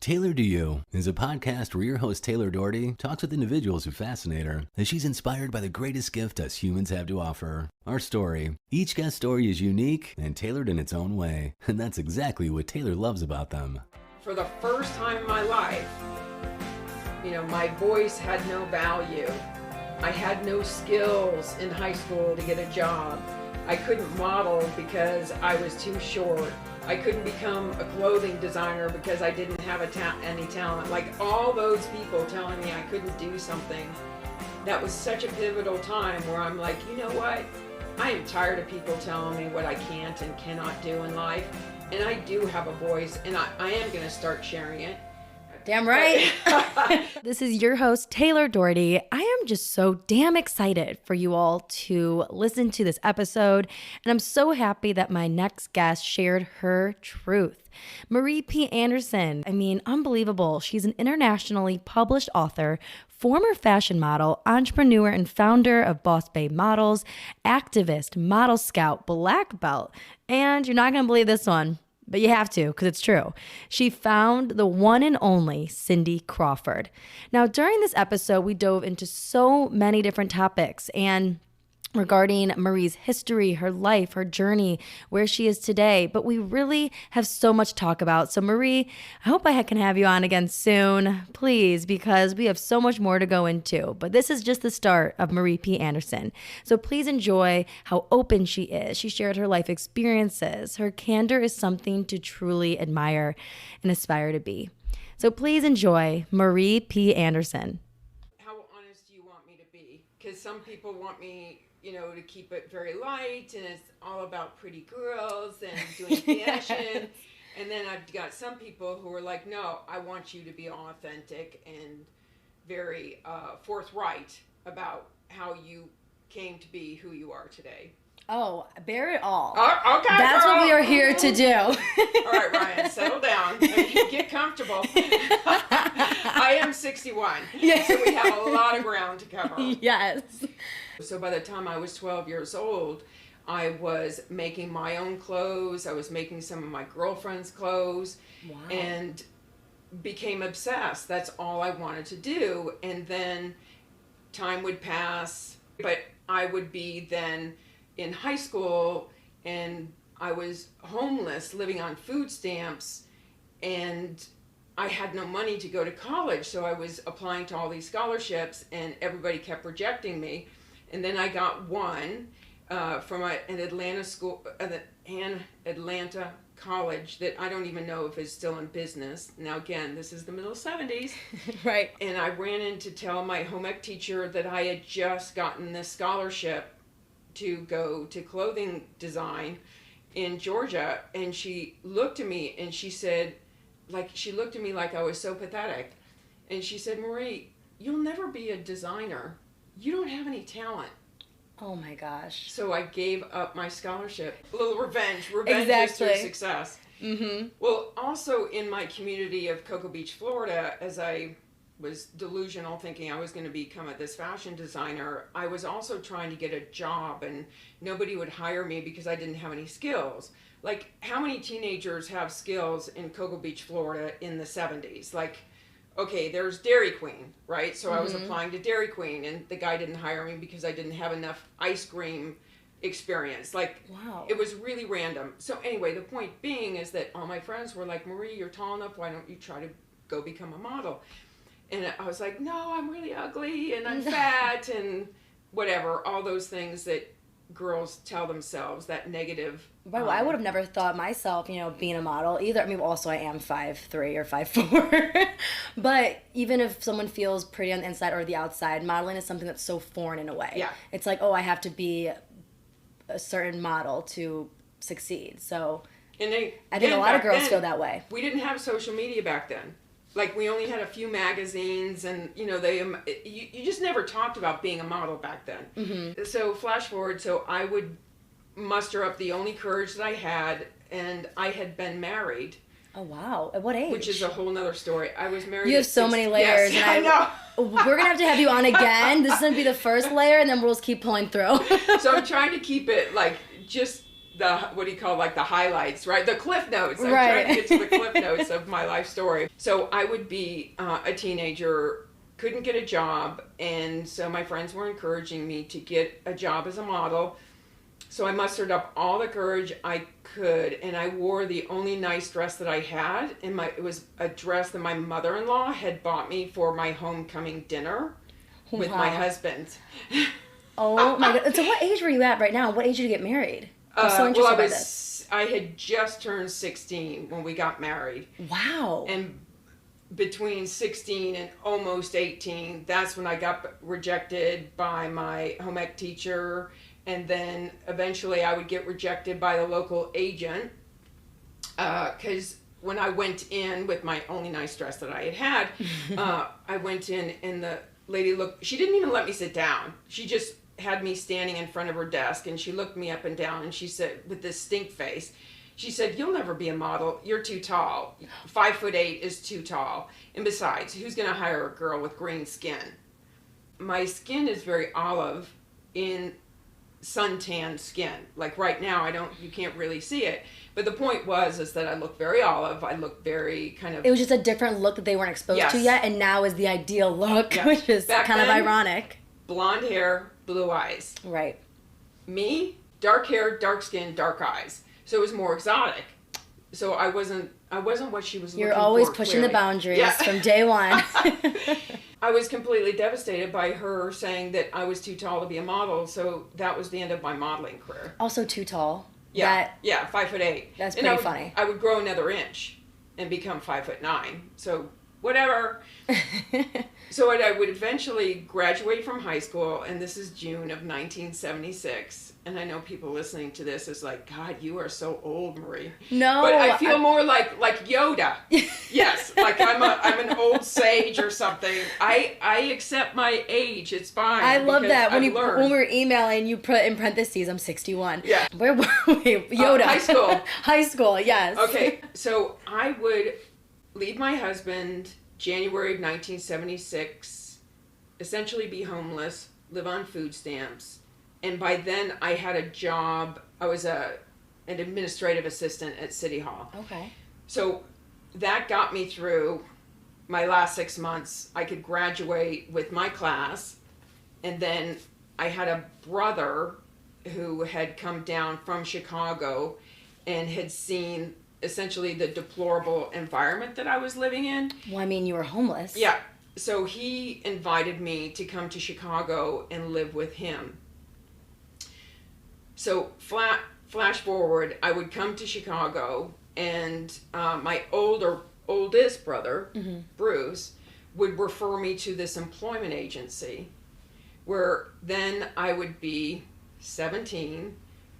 Taylor to You is a podcast where your host Taylor Doherty talks with individuals who fascinate her as she's inspired by the greatest gift us humans have to offer, our story. Each guest story is unique and tailored in its own way, and that's exactly what Taylor loves about them. For the first time in my life, my voice had no value. I had no skills in high school to get a job. I couldn't model because I was too short. I couldn't become a clothing designer because I didn't have any talent. Like all those people telling me I couldn't do something. That was such a pivotal time where I'm like, you know what? I am tired of people telling me what I can't and cannot do in life. And I do have a voice, and I am going to start sharing it. Damn right. This is your host, Taylor Doherty. I am just so damn excited for you all to listen to this episode, and I'm so happy that my next guest shared her truth. Marie P. Anderson, unbelievable. She's an internationally published author, former fashion model, entrepreneur, and founder of Boss Babe Models, activist, model scout, black belt, and you're not going to believe this one, but you have to because it's true. She found the one and only Cindy Crawford. Now, during this episode, we dove into so many different topics and regarding Marie's history, her life, her journey, where she is today. But we really have so much to talk about. So Marie, I hope I can have you on again soon, please, because we have so much more to go into. But this is just the start of Marie P. Anderson. So please enjoy how open she is. She shared her life experiences. Her candor is something to truly admire and aspire to be. So please enjoy Marie P. Anderson. How honest do you want me to be? Because some people want me to keep it very light, and it's all about pretty girls and doing fashion. And then I've got some people who are like, no, I want you to be authentic and very forthright about how you came to be who you are today. Oh, bear it all. Okay, that's girl. What we are here to do. All right, Ryan, settle down. Get comfortable. I am 61, so we have a lot of ground to cover. Yes. So by the time I was 12 years old, I was making my own clothes. I was making some of my girlfriend's clothes. Wow. And became obsessed. That's all I wanted to do. And then time would pass, but I would be then in high school, and I was homeless, living on food stamps, and I had no money to go to college. So I was applying to all these scholarships, and everybody kept rejecting me. And then I got one from an Atlanta school, an Atlanta college that I don't even know if is still in business. Now again, this is the middle 70s. Right. And I ran in to tell my home ec teacher that I had just gotten this scholarship to go to clothing design in Georgia. And she looked at me and she said, she looked at me like I was so pathetic. And she said, Marie, you'll never be a designer. You don't have any talent. Oh my gosh. So I gave up my scholarship. A little revenge. Revenge exactly. is through success. Mm-hmm. Well, also in my community of Cocoa Beach, Florida, as I was delusional thinking I was going to become this fashion designer, I was also trying to get a job, and nobody would hire me because I didn't have any skills. Like, how many teenagers have skills in Cocoa Beach, Florida in the 70s? Okay, there's Dairy Queen, right? So I was applying to Dairy Queen, and the guy didn't hire me because I didn't have enough ice cream experience. Wow. It was really random. So anyway, the point being is that all my friends were like, Marie, you're tall enough, why don't you try to go become a model? And I was like, no, I'm really ugly, and I'm fat, and whatever, all those things that girls tell themselves, that negative. Right, well, I would have never thought myself, being a model either. Also I am 5'3" or 5'4", but even if someone feels pretty on the inside or the outside, modeling is something that's so foreign in a way. Yeah. It's like, oh, I have to be a certain model to succeed. So I think a lot of girls feel that way. We didn't have social media back then. We only had a few magazines, and you just never talked about being a model back then. Mm-hmm. So flash forward, so I would muster up the only courage that I had, and I had been married. Oh wow! At what age? Which is a whole nother story. I was married. You have so many layers. Yes, I know. We're gonna have you on again. This is gonna be the first layer, and then we'll just keep pulling through. So I'm trying to keep it just what do you call, like the highlights, right? The cliff notes. I'm Right. trying to get to the cliff notes of my life story. So I would be a teenager, couldn't get a job, and so my friends were encouraging me to get a job as a model. So I mustered up all the courage I could, and I wore the only nice dress that I had. And it was a dress that my mother-in-law had bought me for my homecoming dinner with my Wow. husband. Oh my God. So what age were you at right now? What age did you get married? I'm so interested by this. I had just turned 16 when we got married. Wow. And between 16 and almost 18, that's when I got rejected by my home ec teacher. And then eventually I would get rejected by the local agent. Because when I went in with my only nice dress that I had, I went in and the lady looked, she didn't even let me sit down. She just had me standing in front of her desk, and she looked me up and down, and she said, with this stink face, she said, "You'll never be a model. You're too tall. 5'8" is too tall. And besides, who's going to hire a girl with green skin?" My skin is very olive in suntan skin. Like right now, you can't really see it. But the point is that I look very olive. I look very kind of... It was just a different look that they weren't exposed Yes. to yet, and now is the ideal look, Yes. which is Back kind of then- ironic. blonde hair, blue eyes. Right. Me, dark hair, dark skin, dark eyes. So it was more exotic. So I wasn't what she was looking for. You're always pushing the clearly. boundaries Yeah. from day one. I was completely devastated by her saying that I was too tall to be a model, so that was the end of my modeling career. Also too tall. Yeah, 5'8". That's And pretty funny. I would grow another inch and become 5'9". So whatever. So I would eventually graduate from high school, and this is June of 1976. And I know people listening to this is like, "God, you are so old, Marie." No, But I feel more like Yoda. Yes, like I'm an old sage or something. I accept my age. It's fine. I love because that I've learned. when we were emailing, you put in parentheses, "I'm 61." Yeah. Where were we? Yoda. High school. High school. Yes. Okay, so I would leave my husband January of 1976, essentially be homeless, live on food stamps, and by then I had a job. I was an administrative assistant at City Hall. Okay. So that got me through my last 6 months. I could graduate with my class, and then I had a brother who had come down from Chicago and had seen essentially the deplorable environment that I was living in. Well, I mean, you were homeless. Yeah. So he invited me to come to Chicago and live with him. So flash forward, I would come to Chicago, and my oldest brother, Bruce, would refer me to this employment agency, where then I would be 17,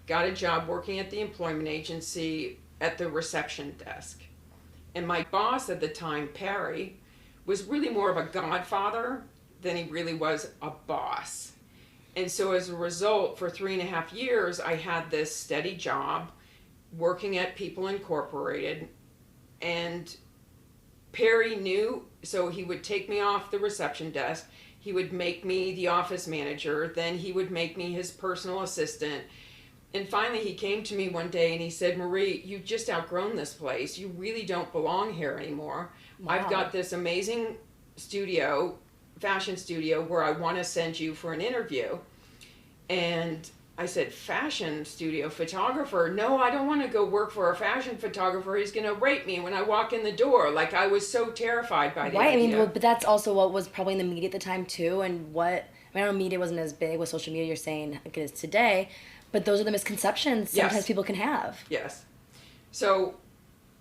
got a job working at the employment agency at the reception desk. And my boss at the time, Perry, was really more of a godfather than he really was a boss. And so as a result, for 3.5 years, I had this steady job working at People Incorporated. And Perry knew, so he would take me off the reception desk. He would make me the office manager. Then he would make me his personal assistant. And finally, he came to me one day and he said, "Marie, you've just outgrown this place. You really don't belong here anymore. Wow. I've got this amazing studio, fashion studio, where I want to send you for an interview." And I said, "Fashion studio, photographer? No, I don't want to go work for a fashion photographer. He's going to rape me when I walk in the door." Like, I was so terrified by the Right. I idea. mean, well, but that's also what was probably in the media at the time too, and what I know media wasn't as big with social media. You're saying like it is today, but those are the misconceptions sometimes Yes. people can have. Yes. So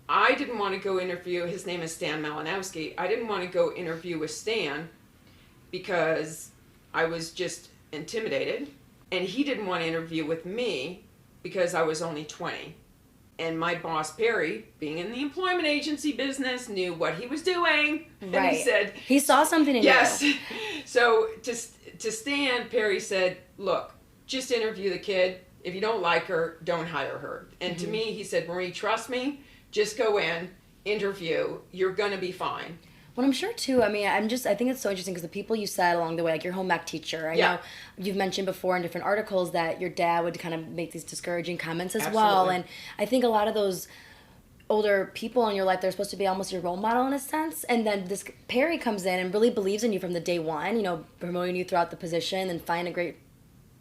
I didn't want to go interview, his name is Stan Malinowski. I didn't want to go interview with Stan because I was just intimidated. And he didn't want to interview with me because I was only 20. And my boss, Perry, being in the employment agency business, knew what he was doing. And Right. he said, He saw something in yes. you. So to Stan, Perry said, "Look, just interview the kid. If you don't like her, don't hire her." And to me, he said, "Marie, trust me. Just go in, interview. You're going to be fine." Well, I'm sure too. I mean, I think it's so interesting because the people you said along the way, like your home ec teacher, I know you've mentioned before in different articles that your dad would kind of make these discouraging comments as well. And I think a lot of those older people in your life, they're supposed to be almost your role model in a sense. And then this Perry comes in and really believes in you from the day one, you know, promoting you throughout the position and find a great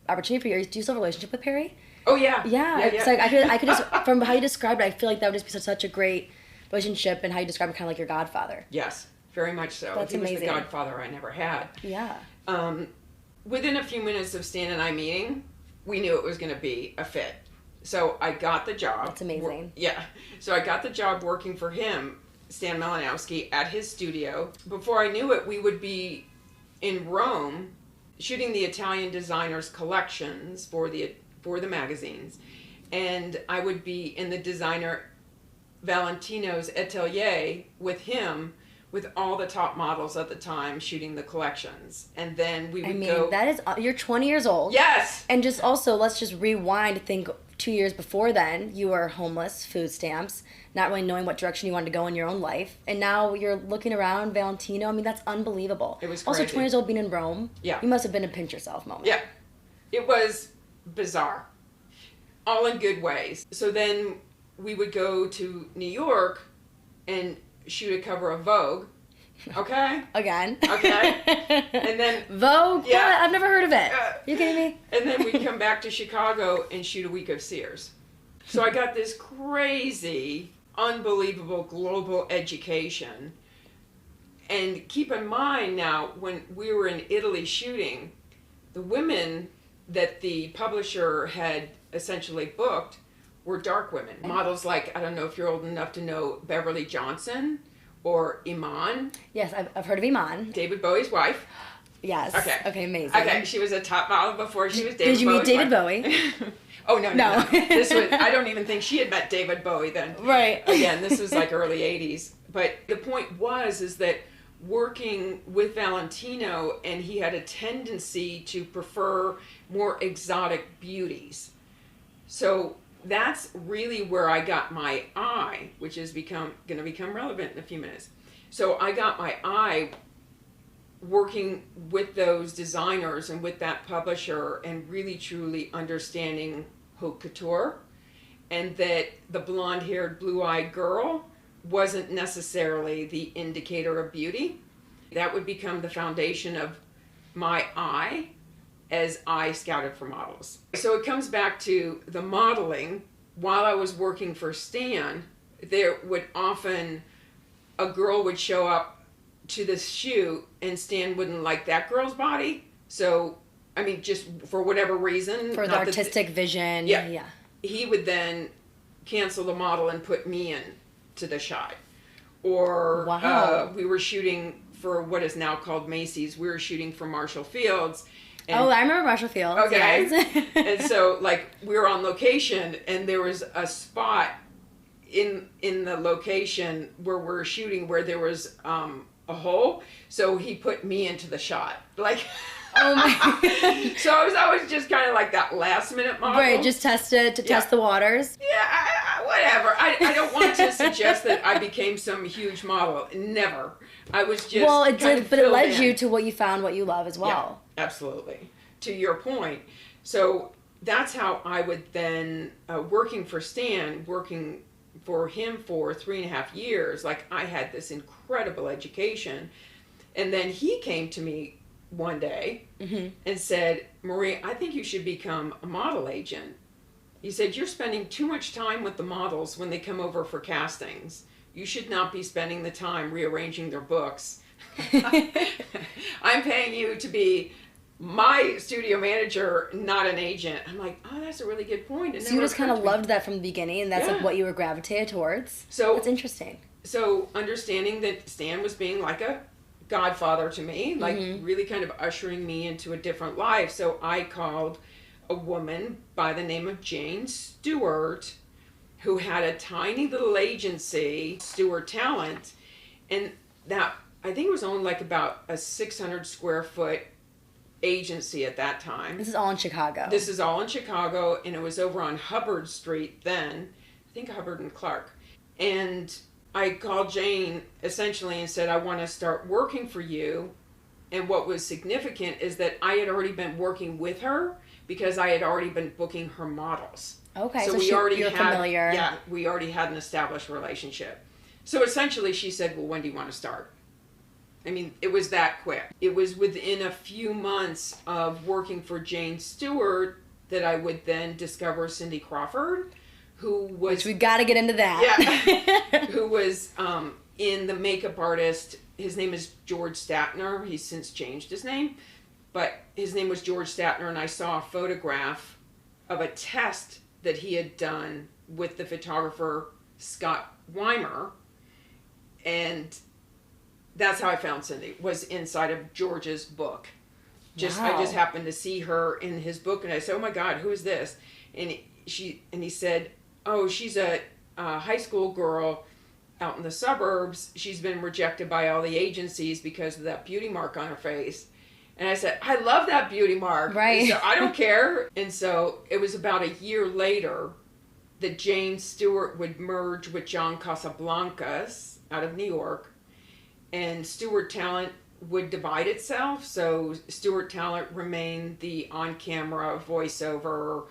opportunity for you. Do you still have a relationship with Perry? Oh, yeah. Yeah. It's like, I could just, from how you described it, I feel like that would just be such a great relationship, and how you describe it, kind of like your godfather. Yes, very much so. That's he amazing. was the godfather I never had. Yeah. Within a few minutes of Stan and I meeting, we knew it was going to be a fit. So I got the job. That's amazing. So I got the job working for him, Stan Malinowski, at his studio. Before I knew it, we would be in Rome shooting the Italian designers' collections for the magazines. And I would be in the designer Valentino's atelier with him, with all the top models at the time, shooting the collections. And then we would go... that is... You're 20 years old. Yes! And just also, let's just rewind, think 2 years before then, you were homeless, food stamps, not really knowing what direction you wanted to go in your own life. And now you're looking around Valentino. I mean, that's unbelievable. It was crazy. Also, 20 years old, being in Rome. Yeah. You must have been a pinch yourself moment. Yeah. It was bizarre. All in good ways. So then we would go to New York and shoot a cover of Vogue. Okay? Again. Okay. And then... Vogue? Yeah. What? I've never heard of it. You kidding me? And then we'd come back to Chicago and shoot a week of Sears. So I got this crazy, unbelievable global education. And keep in mind now, when we were in Italy shooting, the women that the publisher had essentially booked were dark women. Models like, I don't know if you're old enough to know Beverly Johnson or Iman. Yes, I've heard of Iman. David Bowie's wife. Yes. Okay. Okay, amazing. Okay, she was a top model before she was David Did you meet Bowie's David wife. Bowie? Oh, no. This was, I don't even think she had met David Bowie then. Right. Again, this was like early 80s. But the point is that working with Valentino, and he had a tendency to prefer more exotic beauties. So that's really where I got my eye, which is going to become relevant in a few minutes. So I got my eye working with those designers and with that publisher, and really truly understanding haute couture, and that the blonde-haired, blue-eyed girl wasn't necessarily the indicator of beauty. That would become the foundation of my eye as I scouted for models. So it comes back to the modeling. While I was working for Stan, there would often, a girl would show up to the shoot and Stan wouldn't like that girl's body. So, I mean, just for whatever reason. For the artistic vision. Yeah. He would then cancel the model and put me in to the shot. Or we were shooting for what is now called Macy's. We were shooting for Marshall Fields. And, I remember Marshall Fields. Okay. Yes. And so, like, we were on location, and there was a spot in the location where we're shooting where there was a hole. So he put me into the shot. Like, oh my. So I was just kind of like that last minute model. Right, just test the waters. Yeah, whatever. I don't want to suggest that I became some huge model. Never. I was just. Well, it did, but it led in. you to what you found, what you love as well. Yeah, absolutely. To your point. So that's how I would then, working for Stan, working for him for 3.5 years, like, I had this incredible education. And then he came to me one day and said, Marie, I think you should become a model agent. He said, you're spending too much time with the models when they come over for castings. You should not be spending the time rearranging their books. I'm paying you to be my studio manager, not an agent. I'm like, oh, that's a really good point. So you just kind of loved that from the beginning, and that's like what you were gravitated towards. So that's interesting. So understanding that Stan was being like a godfather to me, like really kind of ushering me into a different life. So I called a woman by the name of Jane Stewart, who had a tiny little agency, Stewart Talent, and that, I think it was only like about a 600 square foot agency at that time. This is all in Chicago. This is all in Chicago, and it was over on Hubbard Street then. I think Hubbard and Clark. And I called Jane essentially and said, I want to start working for you. And what was significant is that I had already been working with her because I had already been booking her models. Okay, so we already you're had, familiar. Yeah, we already had an established relationship. So essentially she said, well, when do you want to start? I mean, it was that quick. It was within a few months of working for Jane Stewart that I would then discover Cindy Crawford, who was... Which we got to get into that. Yeah. Who was in The Makeup Artist. His name is George Statner. He's since changed his name. But his name was George Statner, and I saw a photograph of a test that he had done with the photographer Scott Weimer. And that's how I found Cindy, was inside of George's book. I just happened to see her in his book, and I said, oh my God, who is this? And he said, oh, she's a high school girl out in the suburbs. She's been rejected by all the agencies because of that beauty mark on her face. And I said, I love that beauty mark. Right. So I don't care. And so it was about a year later that Jane Stewart would merge with John Casablancas out of New York. And Stewart Talent would divide itself. So Stewart Talent remained the on-camera voiceover,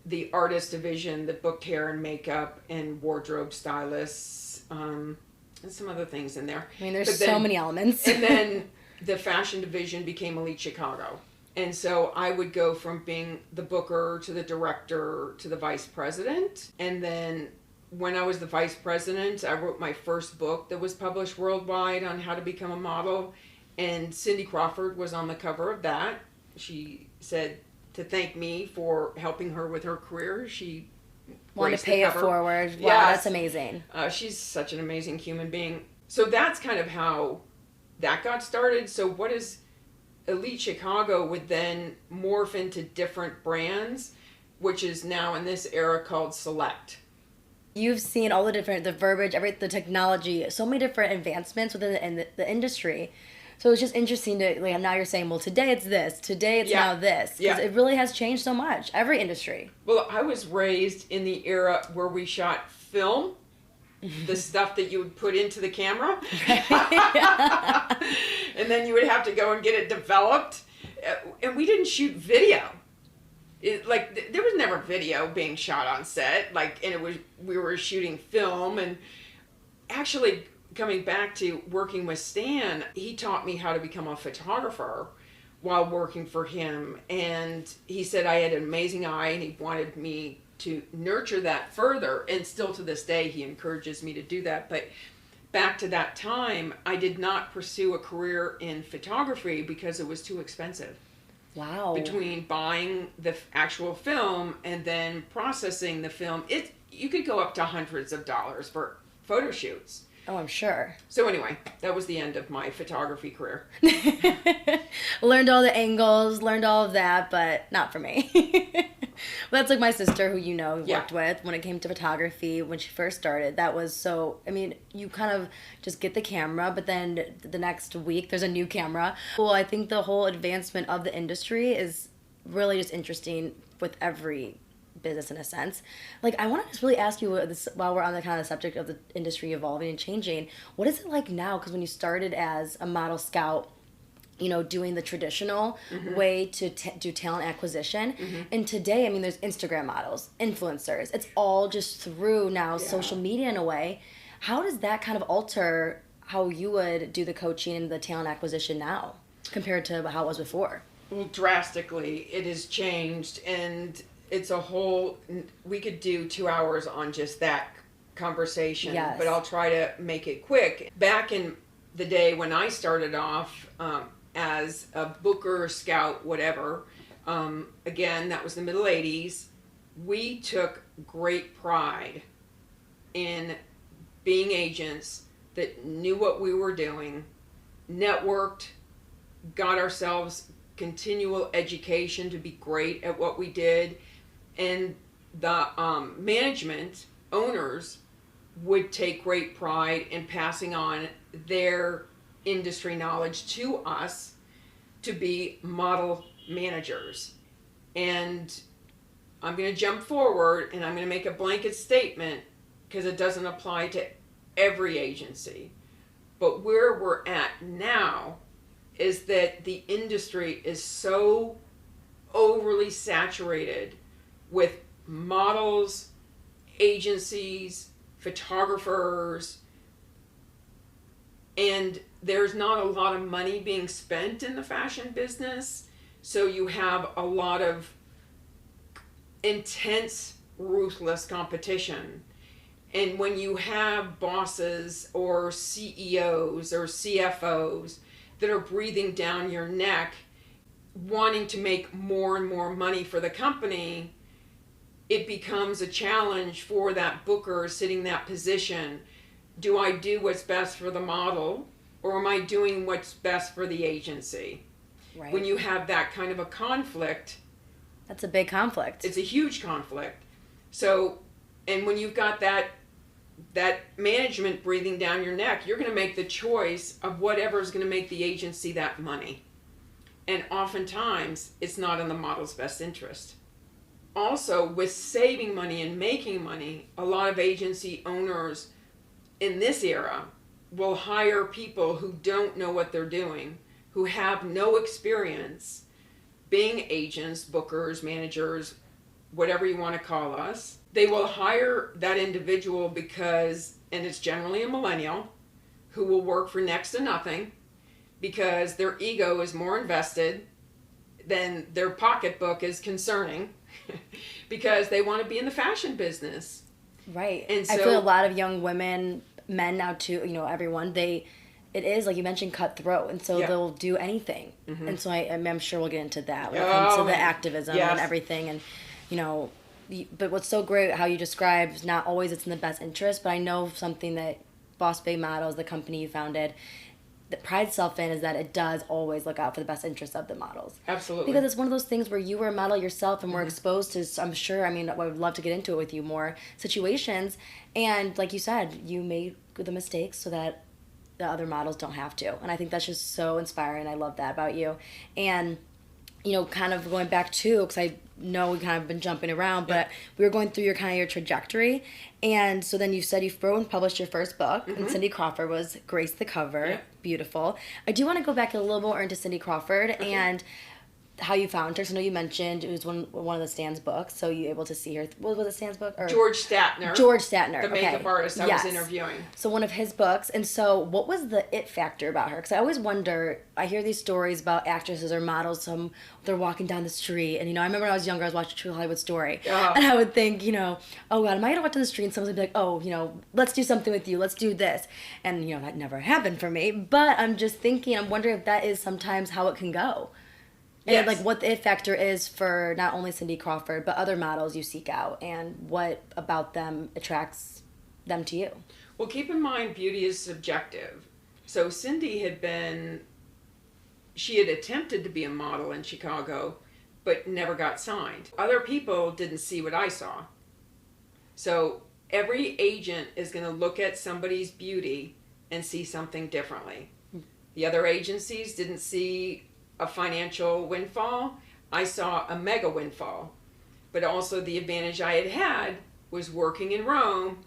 the artist division that booked hair and makeup and wardrobe stylists, and some other things in there. I mean, there's so many elements. And then the fashion division became Elite Chicago. And so I would go from being the booker to the director to the vice president. And then when I was the vice president, I wrote my first book that was published worldwide on how to become a model. And Cindy Crawford was on the cover of that. She said to thank me for helping her with her career. She wanted to pay it forward. Wow, yes. That's amazing. She's such an amazing human being. So that's kind of how that got started. So what is Elite Chicago would then morph into different brands, which is now in this era called Select. You've seen all the verbiage, the technology, so many different advancements within the industry. So it's just interesting to, like, now you're saying, well, today it's this, today it's now this. Because it really has changed so much, every industry. Well, I was raised in the era where we shot film, the stuff that you would put into the camera. And then you would have to go and get it developed. And we didn't shoot video. There was never video being shot on set. We were shooting film. And actually, coming back to working with Stan, he taught me how to become a photographer while working for him. And he said I had an amazing eye, and he wanted me to nurture that further. And still to this day, he encourages me to do that. But back to that time, I did not pursue a career in photography because it was too expensive. Wow. Between buying the actual film and then processing the film, you could go up to hundreds of dollars for photo shoots. Oh, I'm sure. So anyway, that was the end of my photography career. Learned all the angles, learned all of that, but not for me. Well, that's like my sister, who worked with when it came to photography when she first started. That was so, I mean, you kind of just get the camera, but then the next week there's a new camera. Well, I think the whole advancement of the industry is really just interesting with every business in a sense. Like, I want to just really ask you this while we're on the kind of subject of the industry evolving and changing. What is it like now? Because when you started as a model scout, doing the traditional way to do talent acquisition. And today, I mean, there's Instagram models, influencers. It's all just through now social media in a way. How does that kind of alter how you would do the coaching and the talent acquisition now compared to how it was before? Well, drastically, it has changed, and it's a whole, we could do 2 hours on just that conversation, but I'll try to make it quick. Back in the day when I started off as a booker, scout, whatever, again, that was the middle 80s, we took great pride in being agents that knew what we were doing, networked, got ourselves continual education to be great at what we did, and the management, owners, would take great pride in passing on their industry knowledge to us to be model managers. And I'm going to jump forward and I'm going to make a blanket statement because it doesn't apply to every agency. But where we're at now is that the industry is so overly saturated with models, agencies, photographers, and there's not a lot of money being spent in the fashion business. So you have a lot of intense, ruthless competition. And when you have bosses or CEOs or CFOs that are breathing down your neck, wanting to make more and more money for the company, it becomes a challenge for that booker sitting that position. Do I do what's best for the model, or am I doing what's best for the agency? Right. When you have that kind of a conflict, That's a big conflict. it's a huge conflict. So, and when you've got that management breathing down your neck, you're going to make the choice of whatever is going to make the agency that money. And oftentimes, it's not in the model's best interest. Also, with saving money and making money, a lot of agency owners in this era will hire people who don't know what they're doing, who have no experience being agents, bookers, managers, whatever you want to call us. They will hire that individual because, and it's generally a millennial, who will work for next to nothing because their ego is more invested than their pocketbook is concerning because they want to be in the fashion business. Right. And I so- feel a lot of young women, men now too, everyone, it is, like you mentioned, cutthroat. And so Yeah. they'll do anything. And so I'm sure we'll get into that when it Oh, comes to the man. activism Yes. and everything. And, but what's so great how you described, not always it's in the best interest, but I know something that Boss Babe Models, the company you founded, that prides itself in is that it does always look out for the best interest of the models. Absolutely. Because it's one of those things where you were a model yourself and were exposed to, I'm sure, I would love to get into it with you more, situations. And like you said, you made the mistakes so that the other models don't have to. And I think that's just so inspiring. I love that about you. And, kind of going back to, because I know we kind of been jumping around, but we were going through your trajectory. And so then you said you wrote and published your first book, and Cindy Crawford was Grace the cover. Yeah. Beautiful. I do want to go back a little more into Cindy Crawford and how you found her. So I know you mentioned it was one of the Stan's books, so you able to see her. What was it, Stan's book? Or George Statner. The makeup okay. artist I Yes. was interviewing. So one of his books. And so what was the it factor about her? Because I always wonder, I hear these stories about actresses or models, they're walking down the street. And, I remember when I was younger, I was watching True Hollywood Story. Yeah. And I would think, oh, God, am I going to walk down the street and someone's going to be like, oh, let's do something with you. Let's do this. And, that never happened for me. But I'm just thinking, I'm wondering if that is sometimes how it can go. And Yes. like what the it factor is for not only Cindy Crawford, but other models you seek out, and what about them attracts them to you. Well, keep in mind, beauty is subjective. So Cindy had attempted to be a model in Chicago, but never got signed. Other people didn't see what I saw. So every agent is going to look at somebody's beauty and see something differently. The other agencies didn't see a financial windfall. I saw a mega windfall. But also the advantage I had was working in Rome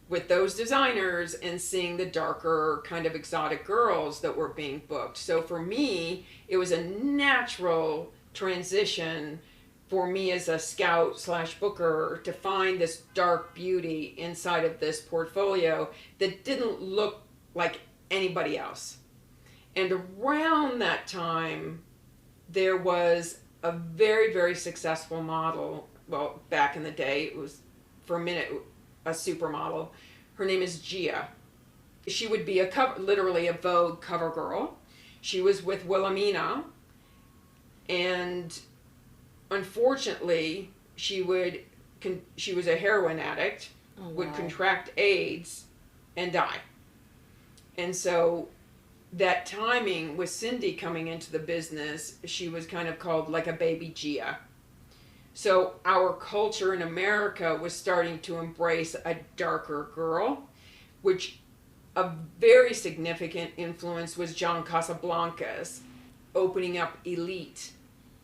with those designers and seeing the darker kind of exotic girls that were being booked. So for me, it was a natural transition for me as a scout / booker to find this dark beauty inside of this portfolio that didn't look like anybody else. And around that time, there was a very, very successful model. Well, back in the day, it was for a minute a supermodel. Her name is Gia. She would be literally a Vogue cover girl. She was with Wilhelmina, and unfortunately, she was a heroin addict, would contract AIDS, and die. And so that timing with Cindy coming into the business, she was kind of called like a baby Gia. So our culture in America was starting to embrace a darker girl, which a very significant influence was John Casablancas opening up Elite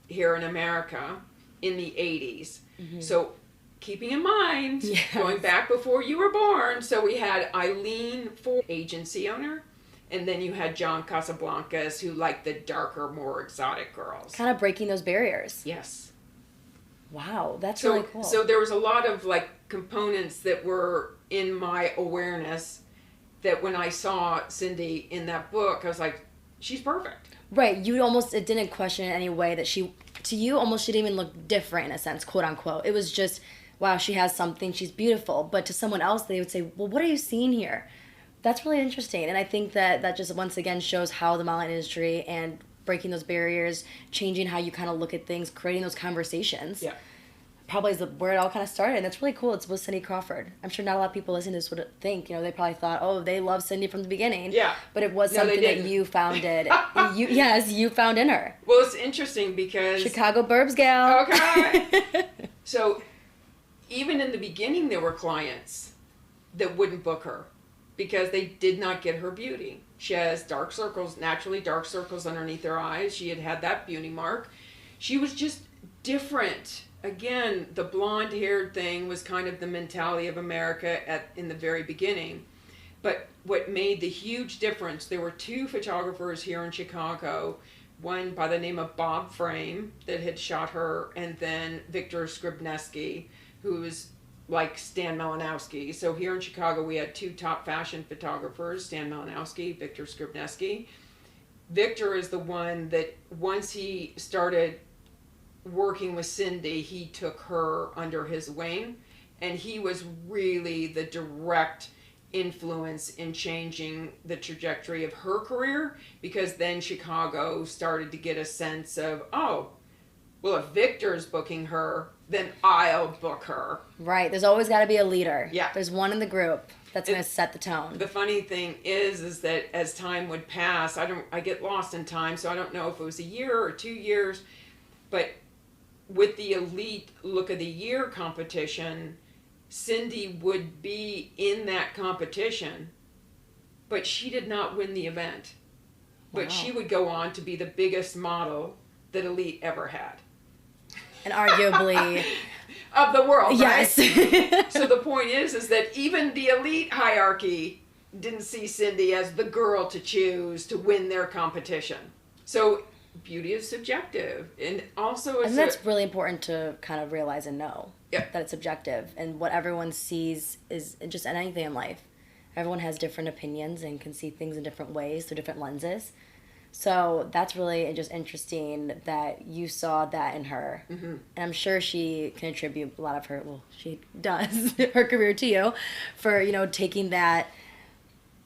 here in America in the 80s. So keeping in mind, going back before you were born, so we had Eileen for agency owner, and then you had John Casablancas, who liked the darker, more exotic girls. Kind of breaking those barriers. Yes. Wow, that's really cool. So there was a lot of like components that were in my awareness that when I saw Cindy in that book, I was like, she's perfect. Right, you almost, it didn't question in any way that she, to you, almost she didn't even look different in a sense, quote unquote. It was just, wow, she has something, she's beautiful. But to someone else, they would say, well, what are you seeing here? That's really interesting. And I think that just once again shows how the modeling industry and breaking those barriers, changing how you kind of look at things, creating those conversations. Yeah. Probably is where it all kind of started. And that's really cool. It's with Cindy Crawford. I'm sure not a lot of people listening to this would think, they probably thought, oh, they love Cindy from the beginning. Yeah. But it was something that you founded. you found in her. Well, it's interesting because... Chicago Burbs gal. Okay. So even in the beginning, there were clients that wouldn't book her because they did not get her beauty. She has dark circles, naturally dark circles underneath her eyes. She had that beauty mark. She was just different. Again, the blonde-haired thing was kind of the mentality of America in the very beginning. But what made the huge difference, there were two photographers here in Chicago, one by the name of Bob Frame that had shot her, and then Victor Skrybneski, who was like Stan Malinowski. So here in Chicago, we had two top fashion photographers, Stan Malinowski, Victor Skrybneski. Victor is the one that once he started working with Cindy, he took her under his wing, and he was really the direct influence in changing the trajectory of her career, because then Chicago started to get a sense of, oh, well, if Victor's booking her, then I'll book her. Right. There's always got to be a leader. Yeah. There's one in the group that's going to set the tone. The funny thing is that as time would pass, I get lost in time, so I don't know if it was a year or 2 years, but with the elite look of the year competition, Cindy would be in that competition, but she did not win the event. But Wow. she would go on to be the biggest model that Elite ever had. And arguably... Of the world, yes. right? So the point is that even the elite hierarchy didn't see Cindy as the girl to choose to win their competition. So beauty is subjective, and also it's And that's really important to kind of realize and know. Yeah. That it's subjective, and what everyone sees is just anything in life. Everyone has different opinions and can see things in different ways through different lenses. So that's really just interesting that you saw that in her. Mm-hmm. And I'm sure she can attribute a lot of her, well, she does, her career to you for, taking that,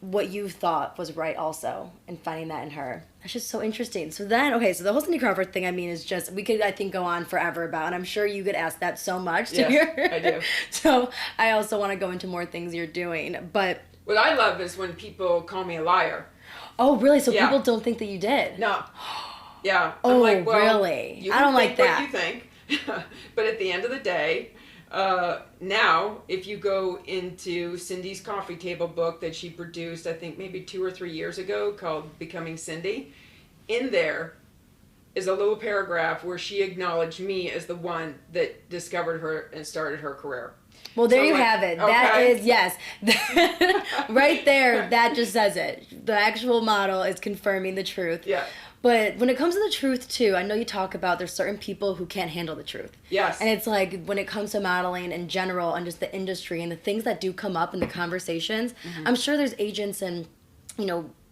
what you thought was right also, and finding that in her. That's just so interesting. So then, okay, so the whole Cindy Crawford thing, is just, we could, I think, go on forever about, and I'm sure you get asked that so much. Yes, I do. So I also want to go into more things you're doing, but... What I love is when people call me a liar. Oh, really? So Yeah. people don't think that you did? No. Yeah. Oh, I'm like, well, really? You I can don't like think what that. you think. But at the end of the day, now, if you go into Cindy's coffee table book that she produced, I think maybe 2 or 3 years ago, called Becoming Cindy, in there is a little paragraph where she acknowledged me as the one that discovered her and started her career. Well, there So, you like, have it. okay. That is, yes. Right there, that just says it. The actual model is confirming the truth. Yeah. But when it comes to the truth, too, I know you talk about there's certain people who can't handle the truth. Yes. And it's like when it comes to modeling in general and just the industry and the things that do come up in the conversations, I'm sure there's agents and,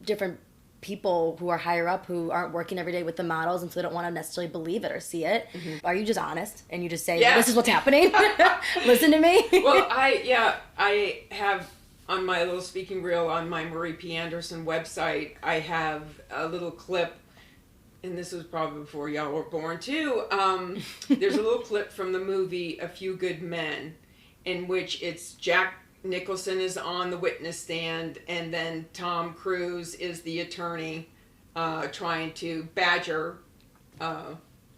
different people who are higher up who aren't working every day with the models and so they don't want to necessarily believe it or see it. Are you just honest and you just say, Yeah. this is what's happening? Listen to me. Well, I have on my little speaking reel on my Marie P. Anderson website, I have a little clip, and this was probably before y'all were born too. There's a little clip from the movie A Few Good Men, in which it's Jack Nicholson is on the witness stand, and then Tom Cruise is the attorney trying to badger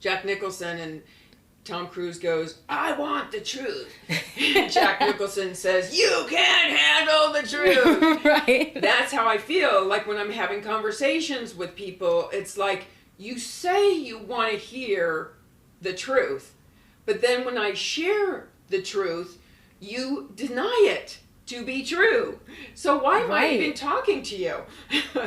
Jack Nicholson, and Tom Cruise goes, I want the truth. Jack Nicholson says, you can't handle the truth. Right. That's how I feel like when I'm having conversations with people. It's like, you say you want to hear the truth, but then when I share the truth, you deny it to be true. So why am I even talking to you?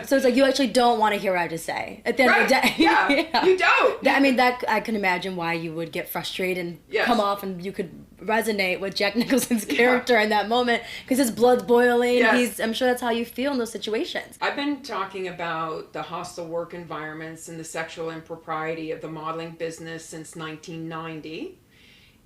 So it's like you actually don't want to hear what I have to say at the end of the day. Yeah, you don't. I mean, that I can imagine why you would get frustrated and come off, and you could resonate with Jack Nicholson's character in that moment because his blood's boiling. Yes. I'm sure that's how you feel in those situations. I've been talking about the hostile work environments and the sexual impropriety of the modeling business since 1990.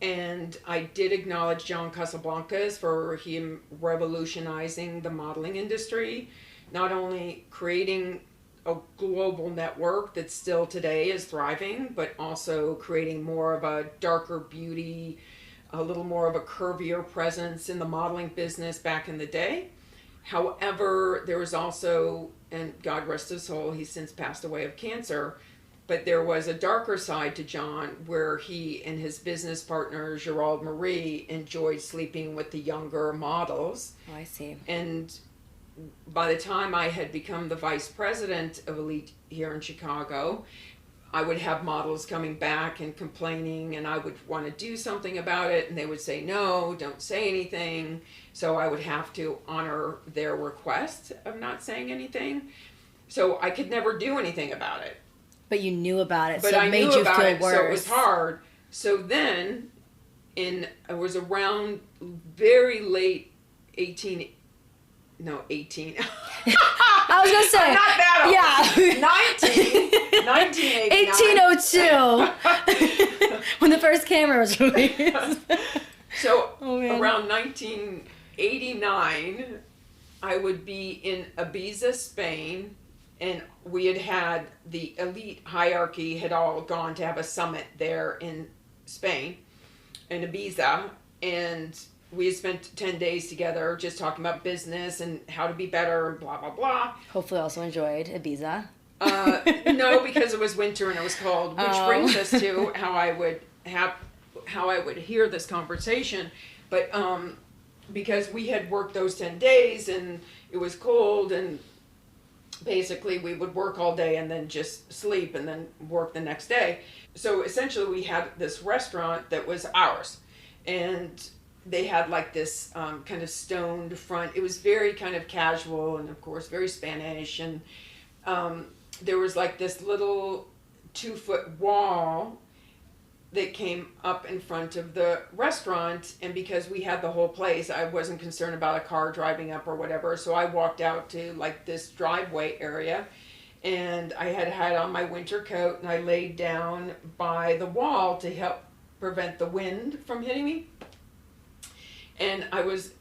And I did acknowledge John Casablancas for him revolutionizing the modeling industry, not only creating a global network that still today is thriving, but also creating more of a darker beauty, a little more of a curvier presence in the modeling business back in the day. However, there was also, and God rest his soul, he's since passed away of cancer, but there was a darker side to John where he and his business partner, Gerald Marie, enjoyed sleeping with the younger models. Oh, I see. And by the time I had become the vice president of Elite here in Chicago, I would have models coming back and complaining, and I would want to do something about it, and they would say, no, don't say anything. So I would have to honor their request of not saying anything. So I could never do anything about it. But you knew about it, but so I it made knew you about feel it, worse. so it was hard. So then, it was around very late 18. I was gonna say. I'm not that old. Yeah. 1802. When the first camera was released. So around 1989, I would be in Ibiza, Spain, and we had the elite hierarchy had all gone to have a summit there in Spain, in Ibiza, and we had spent 10 days together just talking about business and how to be better and blah, blah, blah. Hopefully also enjoyed Ibiza. No, because it was winter and it was cold, which brings us to how I would hear this conversation. But because we had worked those 10 days and it was cold, and basically we would work all day and then just sleep and then work the next day. So essentially we had this restaurant that was ours, and they had like this kind of stoned front. It was very kind of casual and of course very Spanish, and there was like this little 2-foot wall that came up in front of the restaurant, and because we had the whole place, I wasn't concerned about a car driving up or whatever, so I walked out to like this driveway area, and I had on my winter coat, and I laid down by the wall to help prevent the wind from hitting me, and I was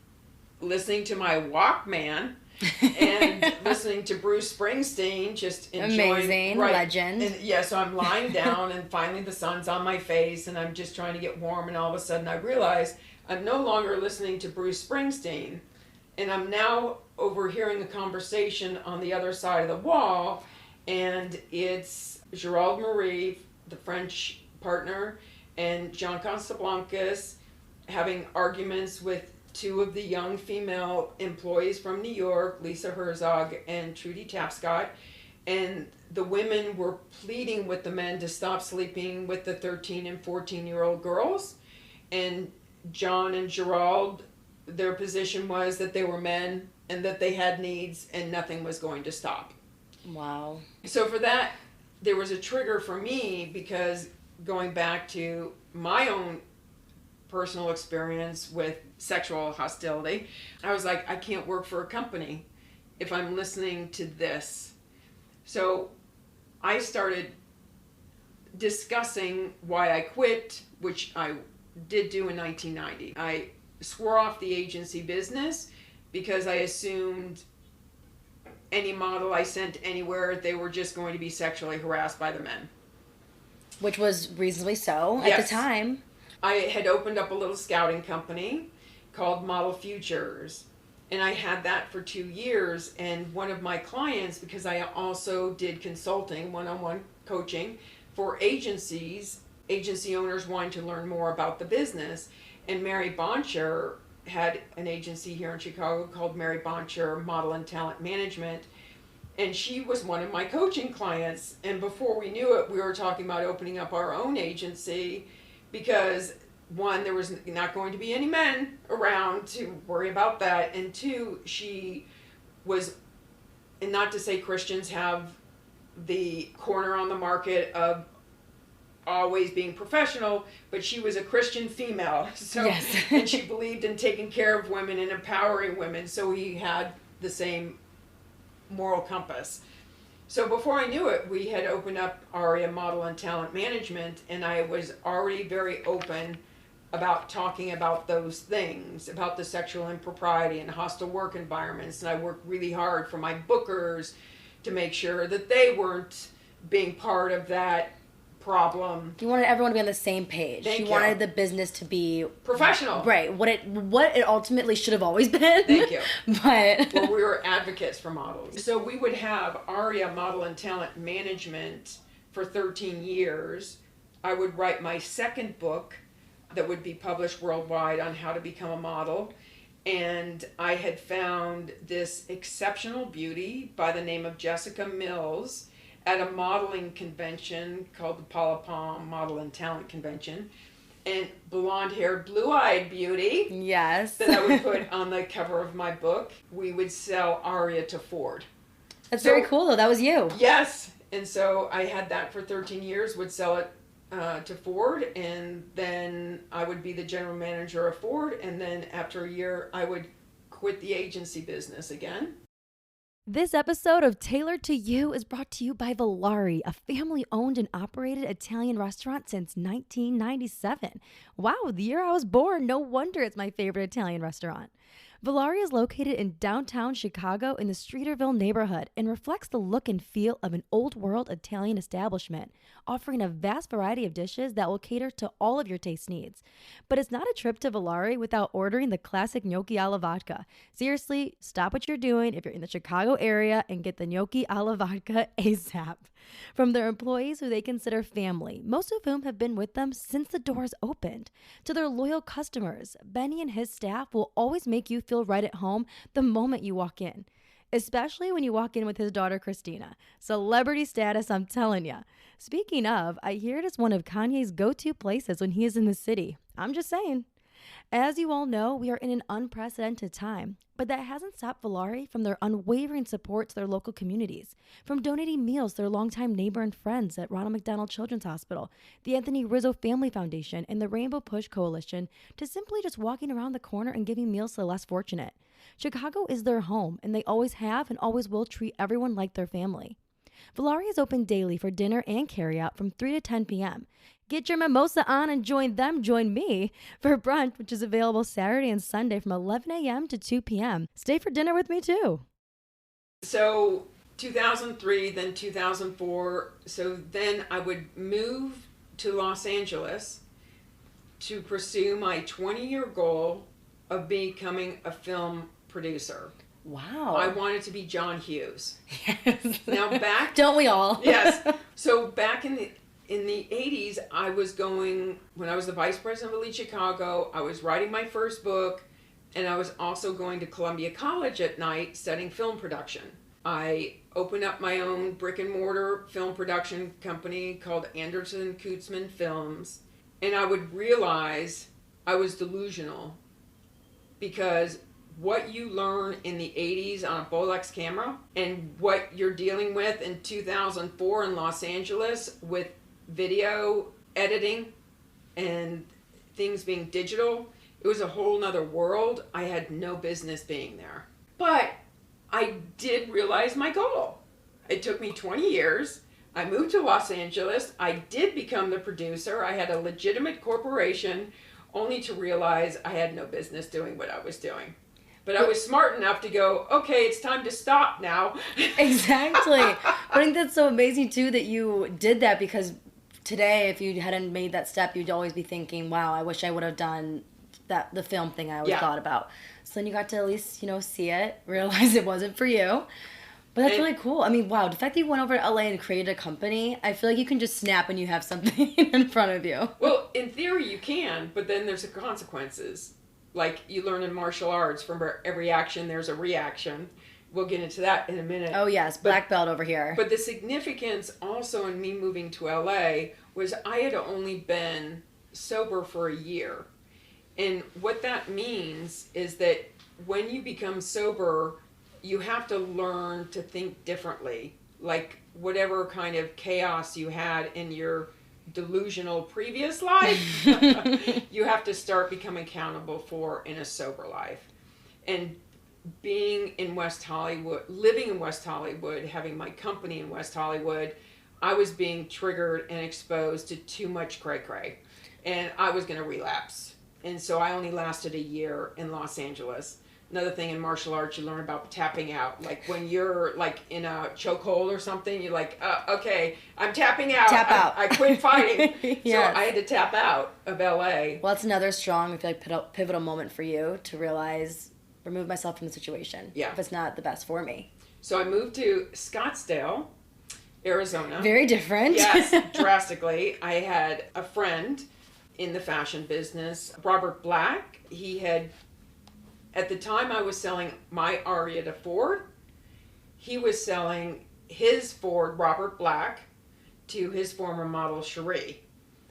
listening to my Walkman and listening to Bruce Springsteen, just enjoying. Amazing, legend. And so I'm lying down, and finally the sun's on my face, and I'm just trying to get warm, and all of a sudden I realize I'm no longer listening to Bruce Springsteen, and I'm now overhearing a conversation on the other side of the wall, and it's Gerald Marie, the French partner, and John Casablancas having arguments with two of the young female employees from New York, Lisa Herzog and Trudy Tapscott, and the women were pleading with the men to stop sleeping with the 13 and 14-year-old girls, and John and Gerald, their position was that they were men and that they had needs and nothing was going to stop. Wow. So for that, there was a trigger for me, because going back to my own personal experience with sexual hostility, I was like, I can't work for a company if I'm listening to this. So I started discussing why I quit, which I did do in 1990. I swore off the agency business because I assumed any model I sent anywhere, they were just going to be sexually harassed by the men. Which was reasonably so at the time. I had opened up a little scouting company called Model Futures, and I had that for 2 years, and one of my clients, because I also did consulting, one-on-one coaching for agencies, agency owners wanting to learn more about the business, and Mary Boncher had an agency here in Chicago called Mary Boncher Model and Talent Management, and she was one of my coaching clients, and before we knew it, we were talking about opening up our own agency, because one, there was not going to be any men around to worry about that. And two, she was, and not to say Christians have the corner on the market of always being professional, but she was a Christian female. So, yes. and she believed in taking care of women and empowering women. So he had the same moral compass. So before I knew it, we had opened up ARIA Model and Talent Management, and I was already very open about talking about those things, about the sexual impropriety and hostile work environments. And I worked really hard for my bookers to make sure that they weren't being part of that problem. You wanted everyone to be on the same page. Thank you. Wanted the business to be Professional. Right. What it ultimately should have always been. Thank you. But well, we were advocates for models. So we would have ARIA Model and Talent Management for 13 years. I would write my second book that would be published worldwide on how to become a model. And I had found this exceptional beauty by the name of Jessica Mills at a modeling convention called the Paula Palm Model and Talent Convention. And blonde-haired, blue-eyed beauty. yes. That I would put on the cover of my book. We would sell ARIA to Ford. That's very cool, though. That was you. Yes. And so I had that for 13 years, would sell it to Ford, and then I would be the general manager of Ford, and then after a year, I would quit the agency business again. This episode of Tailored to You is brought to you by Volare, a family-owned and operated Italian restaurant since 1997. Wow, the year I was born, no wonder it's my favorite Italian restaurant. Volare is located in downtown Chicago in the Streeterville neighborhood and reflects the look and feel of an old-world Italian establishment, offering a vast variety of dishes that will cater to all of your taste needs. But it's not a trip to Volare without ordering the classic gnocchi alla vodka. Seriously, stop what you're doing if you're in the Chicago area and get the gnocchi alla vodka ASAP. From their employees who they consider family, most of whom have been with them since the doors opened, to their loyal customers, Benny and his staff will always make you feel right at home the moment you walk in. Especially when you walk in with his daughter, Christina. Celebrity status, I'm telling ya. Speaking of, I hear it is one of Kanye's go-to places when he is in the city. I'm just saying. As you all know, we are in an unprecedented time, but that hasn't stopped Volare from their unwavering support to their local communities, from donating meals to their longtime neighbor and friends at Ronald McDonald Children's Hospital, the Anthony Rizzo Family Foundation, and the Rainbow Push Coalition, to simply just walking around the corner and giving meals to the less fortunate. Chicago is their home, and they always have and always will treat everyone like their family. Volare is open daily for dinner and carryout from 3 to 10 p.m. Get your mimosa on and join me for brunch, which is available Saturday and Sunday from 11 a.m. to 2 p.m. Stay for dinner with me too. So 2003, then 2004. So then I would move to Los Angeles to pursue my 20-year goal of becoming a film producer. Wow. I wanted to be John Hughes. Yes. Now back... Don't we all? Yes. So back in the 80s, I was going, when I was the vice president of Elite Chicago, I was writing my first book, and I was also going to Columbia College at night studying film production. I opened up my own brick and mortar film production company called Anderson Kutzman Films, and I would realize I was delusional because what you learn in the 80s on a Bolex camera and what you're dealing with in 2004 in Los Angeles with video editing and things being digital, it was a whole nother world. I had no business being there. But I did realize my goal. It took me 20 years. I moved to Los Angeles. I did become the producer. I had a legitimate corporation, only to realize I had no business doing what I was doing. But I was smart enough to go, okay, it's time to stop now. Exactly. I think that's so amazing, too, that you did that, because today, if you hadn't made that step, you'd always be thinking, wow, I wish I would have done the film thing I always thought about. So then you got to at least, see it, realize it wasn't for you. But that's really cool. I mean, wow, the fact that you went over to LA and created a company, I feel like you can just snap and you have something in front of you. Well, in theory you can, but then there's the consequences. Like you learn in martial arts, from every action there's a reaction. We'll get into that in a minute. Oh yes, black belt over here. But the significance also in me moving to LA was I had only been sober for a year. And what that means is that when you become sober, you have to learn to think differently. Like whatever kind of chaos you had in your delusional previous life, you have to start becoming accountable for in a sober life. And being in West Hollywood, living in West Hollywood, having my company in West Hollywood, I was being triggered and exposed to too much cray-cray. And I was going to relapse. And so I only lasted a year in Los Angeles. Another thing in martial arts, you learn about tapping out. Like when you're like in a chokehold or something, you're like, okay, I'm tapping out. Tap out. I quit fighting. Yes. So I had to tap out of LA. Well, that's another strong, I feel like, pivotal moment for you to realize, remove myself from the situation. Yeah. If it's not the best for me. So I moved to Scottsdale, Arizona. Very different. Yes, drastically. I had a friend in the fashion business, Robert Black. He had, at the time I was selling my Aria to Ford, he was selling his Ford, Robert Black, to his former model, Cherie.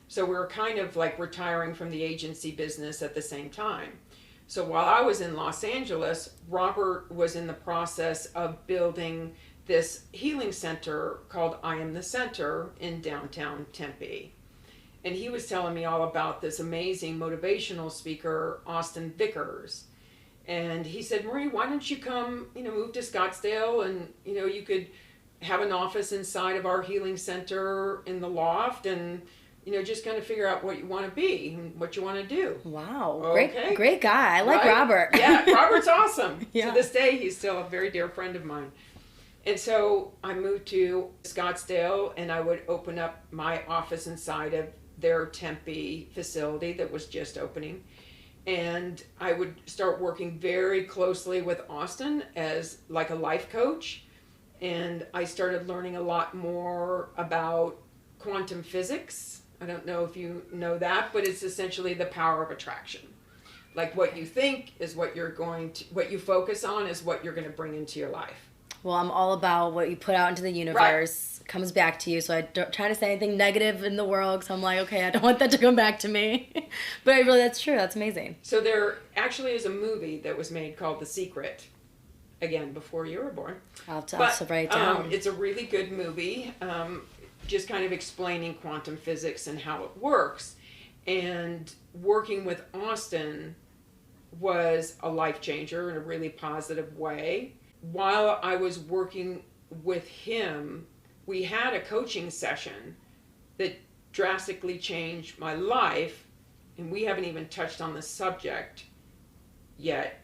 So we were kind of like retiring from the agency business at the same time. So while I was in Los Angeles, Robert was in the process of building this healing center called I Am the Center in downtown Tempe. And he was telling me all about this amazing motivational speaker, Austin Vickers. And he said, Marie, why don't you come, move to Scottsdale and, you could have an office inside of our healing center in the loft and, just kind of figure out what you want to be and what you want to do. Wow. Okay. Great guy. I like Right? Robert. Yeah, Robert's awesome. Yeah. To this day, he's still a very dear friend of mine. And so I moved to Scottsdale and I would open up my office inside of their Tempe facility that was just opening. And I would start working very closely with Austin as like a life coach. And I started learning a lot more about quantum physics. I don't know if you know that, but it's essentially the power of attraction. Like what you think is what what you focus on is what you're going to bring into your life. Well, I'm all about what you put out into the universe comes back to you. So I don't try to say anything negative in the world because I'm like, okay, I don't want that to come back to me. But that's true. That's amazing. So there actually is a movie that was made called The Secret. Again, before you were born. I'll have to write it down. It's a really good movie, just kind of explaining quantum physics and how it works. And working with Austin was a life changer in a really positive way. While I was working with him, we had a coaching session that drastically changed my life, and we haven't even touched on the subject yet.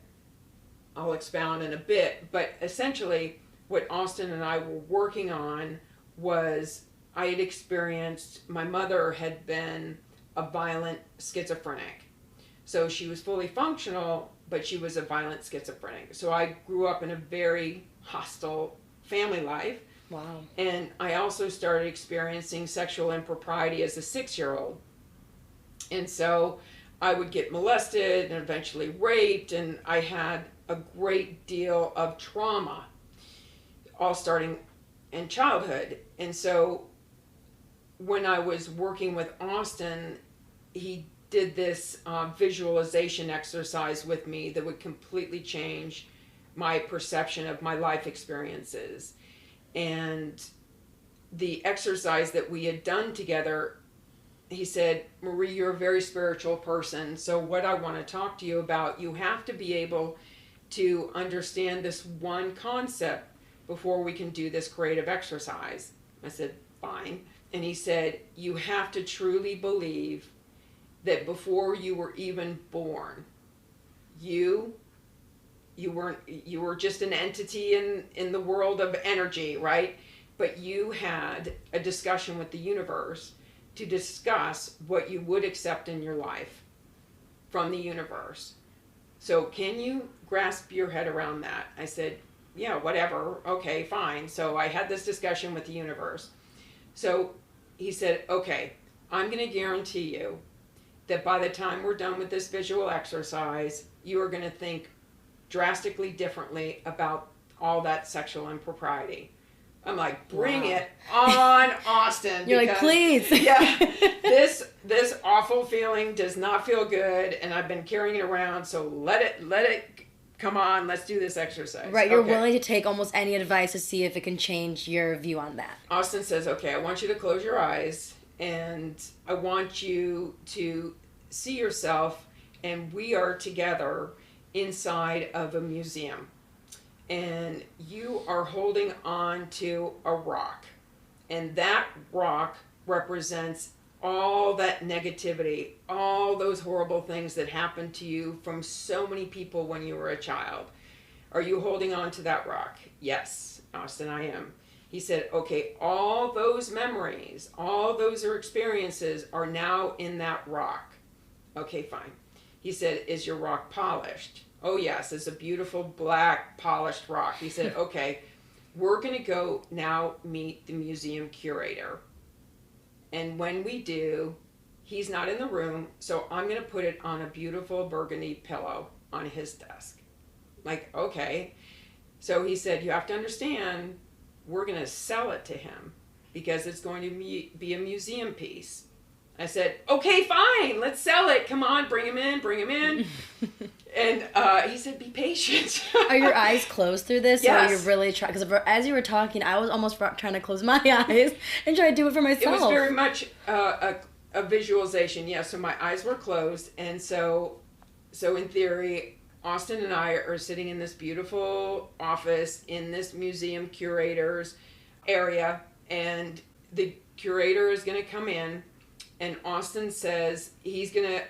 I'll expound in a bit, but essentially what Austin and I were working on was I had experienced, my mother had been a violent schizophrenic. So she was fully functional, but she was a violent schizophrenic. So I grew up in a very hostile family life. Wow. And I also started experiencing sexual impropriety as a 6-year-old. And so I would get molested and eventually raped, and I had a great deal of trauma, all starting in childhood. And so when I was working with Austin, he did this visualization exercise with me that would completely change my perception of my life experiences. And the exercise that we had done together, he said, Marie, you're a very spiritual person. So what I want to talk to you about, you have to be able to understand this one concept before we can do this creative exercise. I said, fine. And he said, you have to truly believe that before you were even born, you were just an entity in the world of energy, right? But you had a discussion with the universe to discuss what you would accept in your life from the universe. So can you grasp your head around that? I said, yeah, whatever. Okay, fine. So I had this discussion with the universe. So he said, okay, I'm going to guarantee you that by the time we're done with this visual exercise, you are going to think drastically differently about all that sexual impropriety. I'm like, bring it on, Austin. You're like, please. Yeah, this awful awful feeling, does not feel good, and I've been carrying it around, so let it come on, let's do this exercise. Right, you're willing to take almost any advice to see if it can change your view on that. Austin says, okay, I want you to close your eyes, and I want you to see yourself, and we are together inside of a museum. And you are holding on to a rock. And that rock represents all that negativity, all those horrible things that happened to you from so many people when you were a child. Are you holding on to that rock? Yes, Austin, I am. He said, okay, all those memories, all those experiences are now in that rock. Okay, fine. He said, is your rock polished? Oh, yes, it's a beautiful black polished rock. He said, okay, we're going to go now meet the museum curator. And when we do, he's not in the room, so I'm going to put it on a beautiful burgundy pillow on his desk. Like, okay. So he said, you have to understand, we're going to sell it to him because it's going to be a museum piece. I said, okay, fine, let's sell it. Come on, bring him in. And he said, be patient. Are your eyes closed through this? Yes. Or are you really trying? Because as you were talking, I was almost trying to close my eyes and try to do it for myself. It was very much a visualization, yeah. So my eyes were closed. And so in theory, Austin and I are sitting in this beautiful office in this museum curator's area. And the curator is going to come in. And Austin says he's going to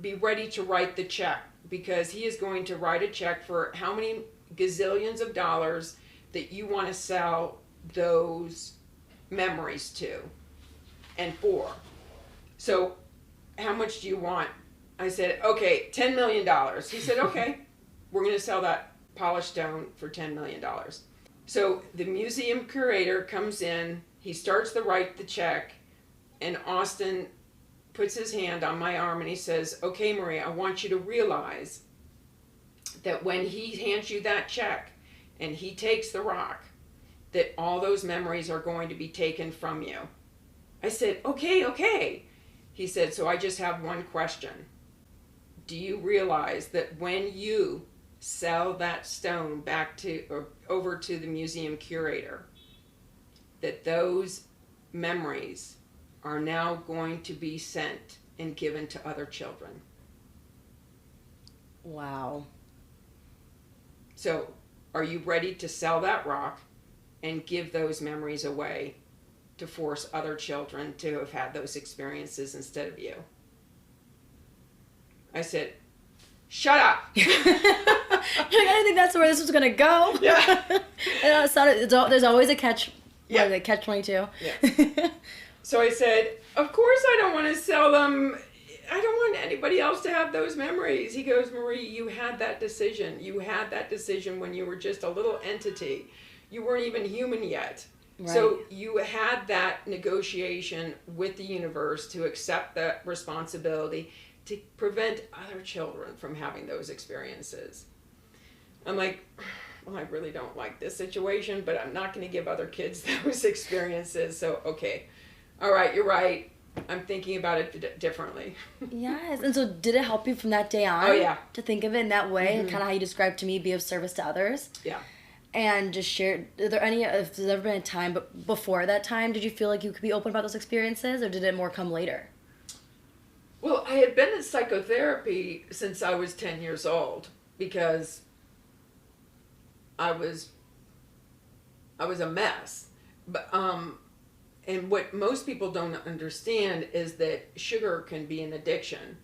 be ready to write the check because he is going to write a check for how many gazillions of dollars that you want to sell those memories to and for. So how much do you want? I said, okay, $10 million. He said, okay, we're going to sell that polished stone for $10 million. So the museum curator comes in, he starts to write the check, and Austin puts his hand on my arm and he says, okay, Marie, I want you to realize that when he hands you that check and he takes the rock, that all those memories are going to be taken from you. I said, okay. He said, so I just have one question. Do you realize that when you sell that stone back to or over to the museum curator, that those memories are now going to be sent and given to other children? Wow. So, are you ready to sell that rock and give those memories away to force other children to have had those experiences instead of you? I said, shut up. I didn't think that's where this was going to go. Yeah. There's always a catch. Yeah. The catch 22. Yeah. So I said, of course I don't want to sell them. I don't want anybody else to have those memories. He goes, Marie, you had that decision. You had that decision when you were just a little entity. You weren't even human yet. Right. So you had that negotiation with the universe to accept that responsibility to prevent other children from having those experiences. I'm like, well, I really don't like this situation, but I'm not going to give other kids those experiences. So, okay. All right, you're right. I'm thinking about it differently. Yes. And so did it help you from that day on? Oh, yeah. To think of it in that way, kind of how you described to me, be of service to others? Yeah. And just share, if there's ever been a time, but before that time, did you feel like you could be open about those experiences, or did it more come later? Well, I had been in psychotherapy since I was 10 years old because I was a mess. But and what most people don't understand is that sugar can be an addiction.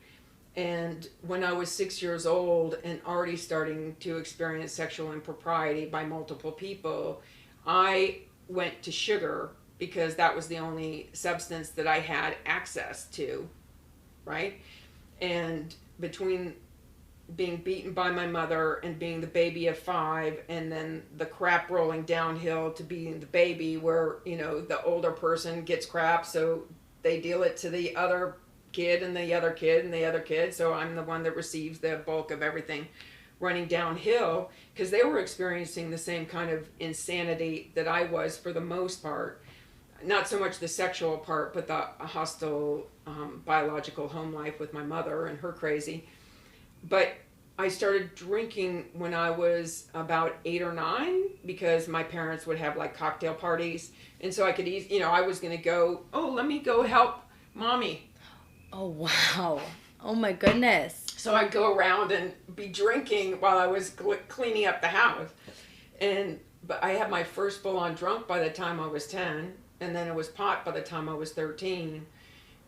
And when I was 6 years old and already starting to experience sexual impropriety by multiple people, I went to sugar because that was the only substance that I had access to, right? And between being beaten by my mother and being the baby of 5 and then the crap rolling downhill to being the baby where, you know, the older person gets crap, so they deal it to the other kid and the other kid and the other kid, so I'm the one that receives the bulk of everything running downhill because they were experiencing the same kind of insanity that I was for the most part. not so much the sexual part, but the hostile biological home life with my mother and her crazy. But I started drinking when I was about 8 or 9 because my parents would have like cocktail parties. And so I could I was going to go, oh, let me go help mommy. Oh, wow. Oh, my goodness. So I'd go around and be drinking while I was cleaning up the house. But I had my first full-on drunk by the time I was 10. And then it was pot by the time I was 13.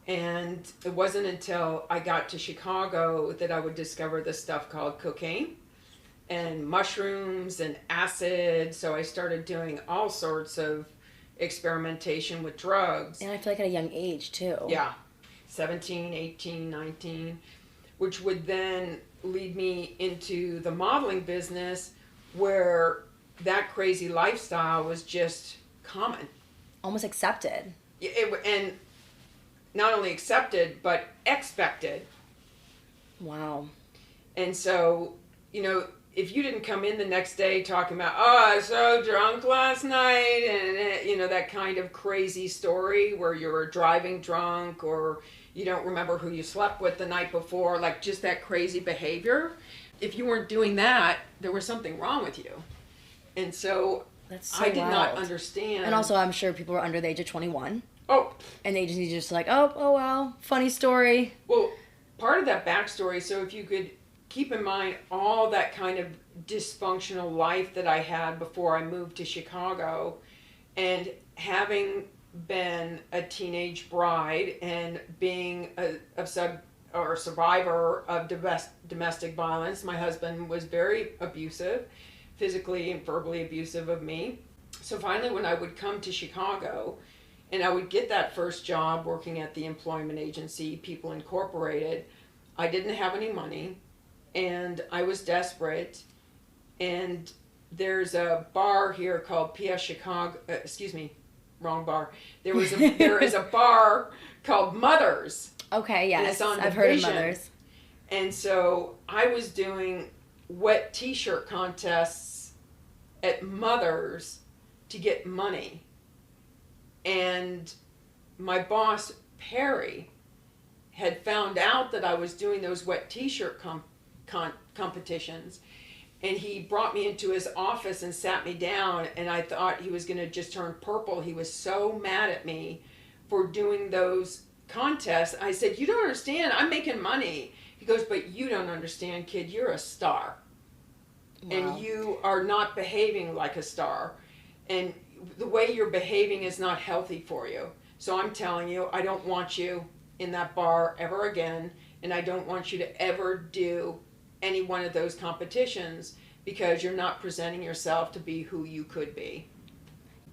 And it wasn't until I got to Chicago that I would discover this stuff called cocaine and mushrooms and acid. So I started doing all sorts of experimentation with drugs. And I feel like at a young age, too. Yeah, 17, 18, 19, which would then lead me into the modeling business where that crazy lifestyle was just common. Almost accepted. And not only accepted, but expected. Wow. And so, if you didn't come in the next day talking about, oh, I was so drunk last night, and, that kind of crazy story where you were driving drunk or you don't remember who you slept with the night before, like just that crazy behavior. If you weren't doing that, there was something wrong with you. And so, That's so I did wild. not understand. And also, I'm sure people were under the age of 21. Oh. And they just like, oh, wow, funny story. Well, part of that backstory, so if you could keep in mind all that kind of dysfunctional life that I had before I moved to Chicago, and having been a teenage bride and being a survivor of domestic violence. My husband was very abusive, physically and verbally abusive of me. So finally, when I would come to Chicago, and I would get that first job working at the employment agency, People Incorporated, I didn't have any money, and I was desperate. And there's a bar here called PS Chicago. Wrong bar. There is a bar called Mother's. Okay, yes, and it's on I've heard of Division. Mother's. And so I was doing wet T-shirt contests at Mother's to get money. And my boss, Perry, had found out that I was doing those wet T-shirt competitions. And he brought me into his office and sat me down, and I thought he was going to just turn purple. He was so mad at me for doing those contests. I said, you don't understand. I'm making money. He goes, but you don't understand, kid. You're a star. Wow. And you are not behaving like a star. And the way you're behaving is not healthy for you. So I'm telling you, I don't want you in that bar ever again. And I don't want you to ever do any one of those competitions because you're not presenting yourself to be who you could be.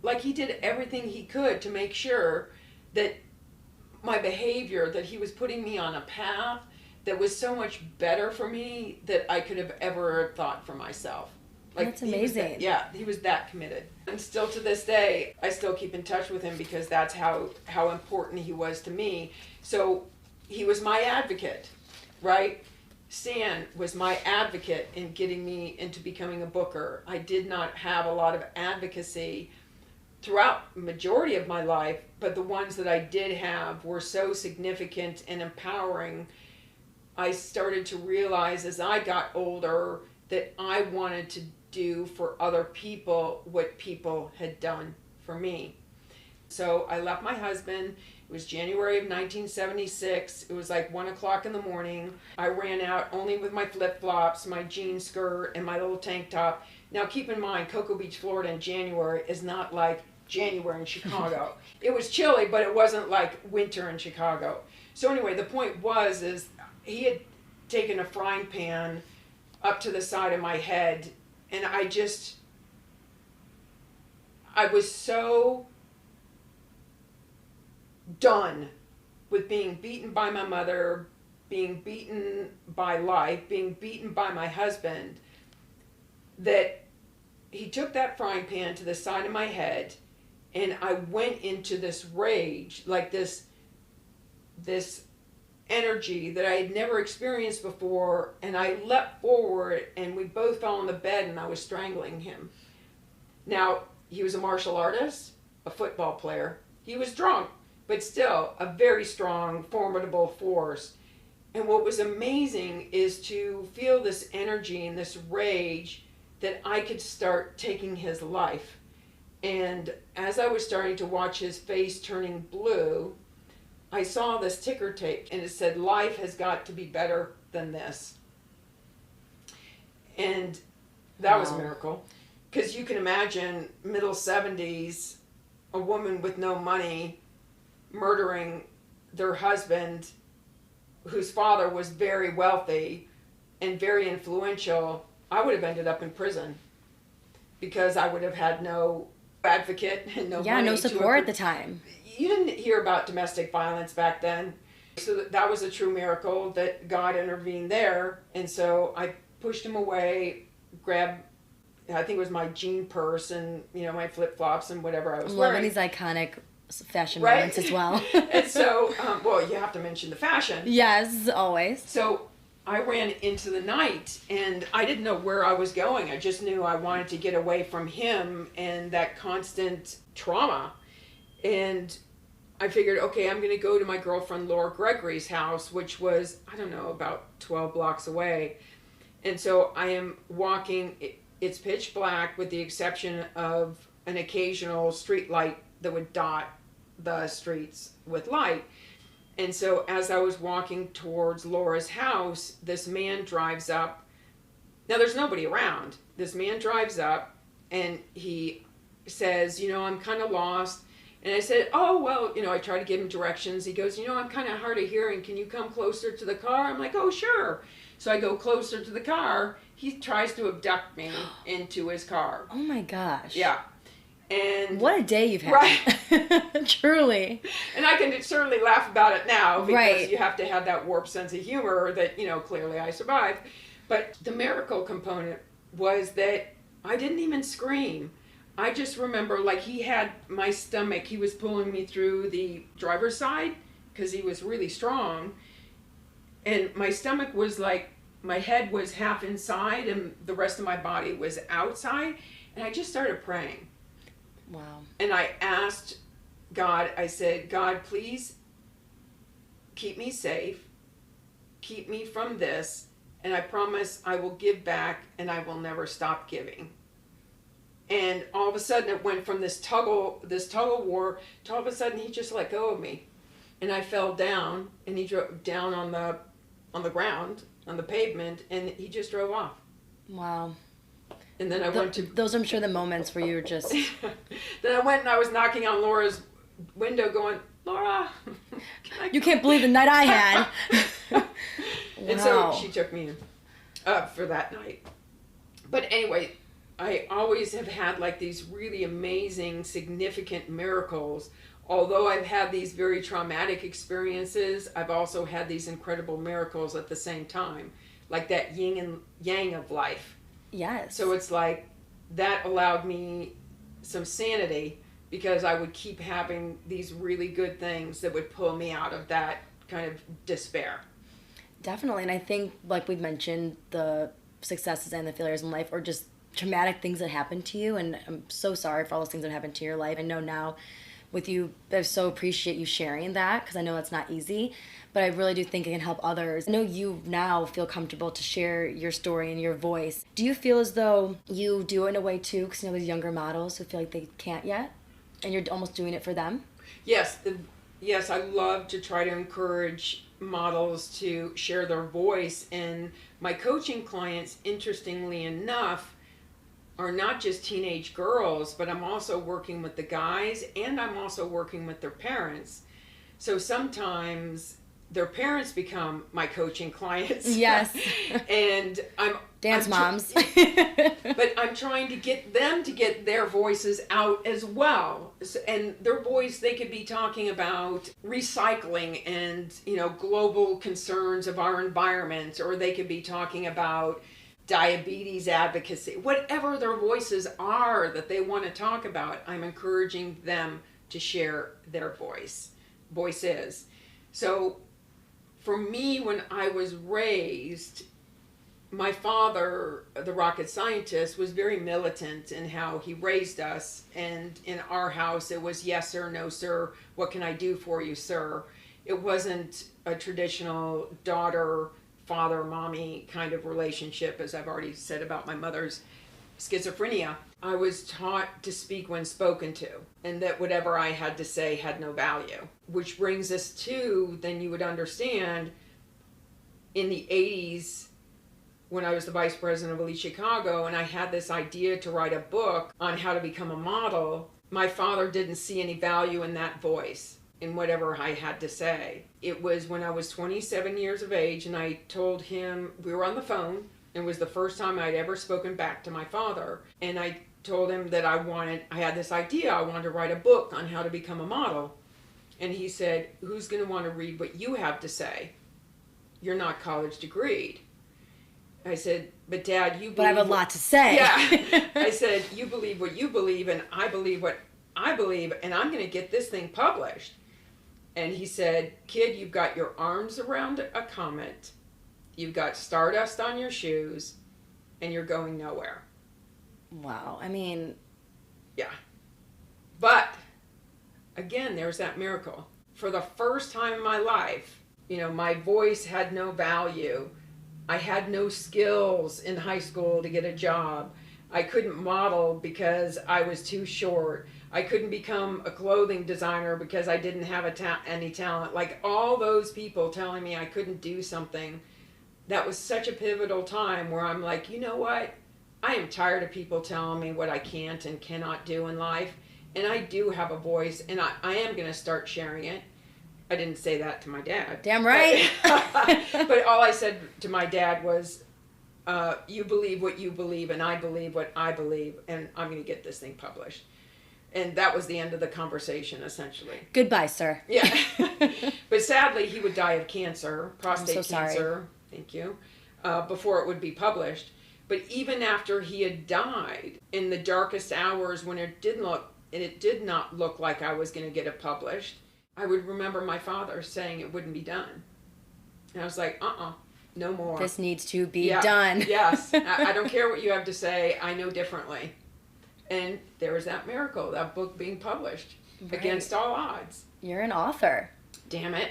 Like, he did everything he could to make sure that my behavior, that he was putting me on a path that was so much better for me that I could have ever thought for myself. Like, that's amazing. He was that committed. And still to this day, I still keep in touch with him because that's how important he was to me. So he was my advocate, right? Stan was my advocate in getting me into becoming a booker. I did not have a lot of advocacy throughout the majority of my life, but the ones that I did have were so significant and empowering. I started to realize as I got older that I wanted to do for other people what people had done for me. So I left my husband. It was January of 1976. It was like 1 o'clock in the morning. I ran out only with my flip-flops, my jean skirt, and my little tank top. Now keep in mind, Cocoa Beach, Florida in January is not like January in Chicago. It was chilly, but it wasn't like winter in Chicago. So anyway, the point is he had taken a frying pan up to the side of my head, and I was so done with being beaten by my mother, being beaten by life, being beaten by my husband, that he took that frying pan to the side of my head, and I went into this rage, like this energy that I had never experienced before, and I leapt forward, and we both fell on the bed, and I was strangling him. Now, he was a martial artist, a football player, He was drunk, but still a very strong, formidable force. And what was amazing is to feel this energy and this rage that I could start taking his life. And as I was starting to watch his face turning blue, I saw this ticker tape and it said, life has got to be better than this. And that was a miracle. Because you can imagine middle 70s, a woman with no money murdering their husband, whose father was very wealthy and very influential. I would have ended up in prison because I would have had no advocate and no money no support at the time. You didn't hear about domestic violence back then. So that was a true miracle that God intervened there. And so I pushed him away, grabbed, I think it was my jean purse and, my flip-flops and whatever I was wearing. Loving these iconic fashion moments as well. And so, you have to mention the fashion. Yes, always. So I ran into the night and I didn't know where I was going. I just knew I wanted to get away from him and that constant trauma. And I figured, okay, I'm going to go to my girlfriend Laura Gregory's house, which was, I don't know, about 12 blocks away. And so I am walking, it's pitch black with the exception of an occasional street light that would dot the streets with light. And so as I was walking towards Laura's house, this man drives up. Now there's nobody around. This man drives up and he says, I'm kind of lost. And I said, oh, well, I try to give him directions. He goes, I'm kind of hard of hearing. Can you come closer to the car? I'm like, oh, sure. So I go closer to the car. He tries to abduct me into his car. Oh my gosh. Yeah. And what a day you've had. Right. Truly. And I can certainly laugh about it now because right. you have to have that warped sense of humor that, clearly I survived. But the miracle component was that I didn't even scream. I just remember he had my stomach. He was pulling me through the driver's side because he was really strong. And my stomach was my head was half inside and the rest of my body was outside. And I just started praying. Wow. And I asked God, I said, God, please keep me safe. Keep me from this. And I promise I will give back and I will never stop giving. And all of a sudden it went from this tug of war to all of a sudden he just let go of me. And I fell down and he drove down on the ground, on the pavement, and he just drove off. Wow. And then I went to... Those, I'm sure, the moments where you were just... Then I went and I was knocking on Laura's window going, Laura, you can't believe the night I had. And so she took me for that night. But anyway, I always have had these really amazing, significant miracles. Although I've had these very traumatic experiences, I've also had these incredible miracles at the same time. Like that yin and yang of life. Yes. So it's that allowed me some sanity because I would keep having these really good things that would pull me out of that kind of despair. Definitely. And I think, like we've mentioned, the successes and the failures in life are just traumatic things that happen to you. And I'm so sorry for all those things that happened to your life. I know now with you, I so appreciate you sharing that because I know it's not easy. But I really do think it can help others. I know you now feel comfortable to share your story and your voice. Do you feel as though you do it in a way too? Because there's younger models who feel like they can't yet, and you're almost doing it for them? Yes. Yes, I love to try to encourage models to share their voice. And my coaching clients, interestingly enough, are not just teenage girls, but I'm also working with the guys and I'm also working with their parents. So sometimes their parents become my coaching clients. Yes. And I'm moms. But I'm trying to get them to get their voices out as well. And their voice, they could be talking about recycling and, global concerns of our environment, or they could be talking about diabetes advocacy, whatever their voices are that they want to talk about. I'm encouraging them to share their voices. So for me, when I was raised, my father, the rocket scientist, was very militant in how he raised us. And in our house, it was yes, sir, no, sir. What can I do for you, sir? It wasn't a traditional daughter, father, mommy kind of relationship, as I've already said about my mother's schizophrenia. I was taught to speak when spoken to, and that whatever I had to say had no value. Which brings us to, then you would understand, in the 80s, when I was the vice president of Elite Chicago, and I had this idea to write a book on how to become a model, my father didn't see any value in that voice, in whatever I had to say. It was when I was 27 years of age, and I told him, we were on the phone, it was the first time I'd ever spoken back to my father, and I told him that I had this idea, I wanted to write a book on how to become a model. And he said, who's going to want to read what you have to say? You're not college degreed. I said, but Dad, you believe... But I have a lot to say. Yeah. I said, you believe what you believe, and I believe what I believe, and I'm going to get this thing published. And he said, kid, you've got your arms around a comet, you've got stardust on your shoes, and you're going nowhere. Wow. I mean... Yeah. But, again, there's that miracle. For the first time in my life, my voice had no value. I had no skills in high school to get a job. I couldn't model because I was too short. I couldn't become a clothing designer because I didn't have any talent. Like all those people telling me I couldn't do something. That was such a pivotal time where I'm like, you know what? I am tired of people telling me what I can't and cannot do in life. And I do have a voice, and I am going to start sharing it. I didn't say that to my dad. Damn right. But all I said to my dad was, you believe what you believe, and I believe what I believe, and I'm going to get this thing published. And that was the end of the conversation, essentially. Goodbye, sir. Yeah. But sadly, he would die of cancer, prostate I'm so cancer. sorry. Thank you. Before it would be published. But even after he had died, in the darkest hours when it did not look like I was going to get it published, I would remember my father saying it wouldn't be done. And I was like, no more. This needs to be done. Yes. I don't care what you have to say. I know differently. And there was that miracle, that book being published against all odds. You're an author. Damn it.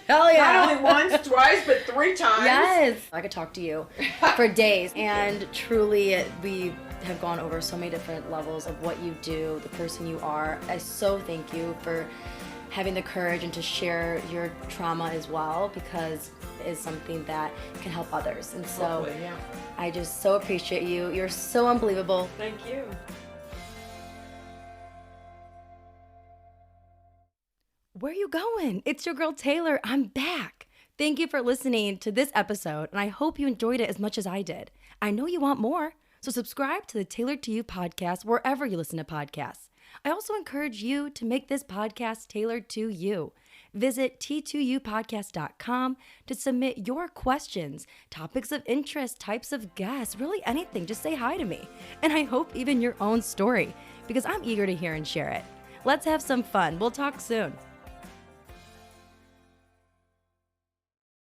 Hell yeah. Not only once, twice, but 3 times. Yes. I could talk to you for days. And truly, we have gone over so many different levels of what you do, the person you are. I so thank you for having the courage and to share your trauma as well, because it is something that can help others. And so Hopefully, yeah. I just so appreciate you. You're so unbelievable. Thank you. Where you going? It's your girl Taylor. I'm back. Thank you for listening to this episode, and I hope you enjoyed it as much as I did. I know you want more, so subscribe to the Tailored to You podcast wherever you listen to podcasts. I also encourage you to make this podcast tailored to you. Visit t2upodcast.com to submit your questions, topics of interest, types of guests, really anything. Just say hi to me. And I hope even your own story, because I'm eager to hear and share it. Let's have some fun. We'll talk soon.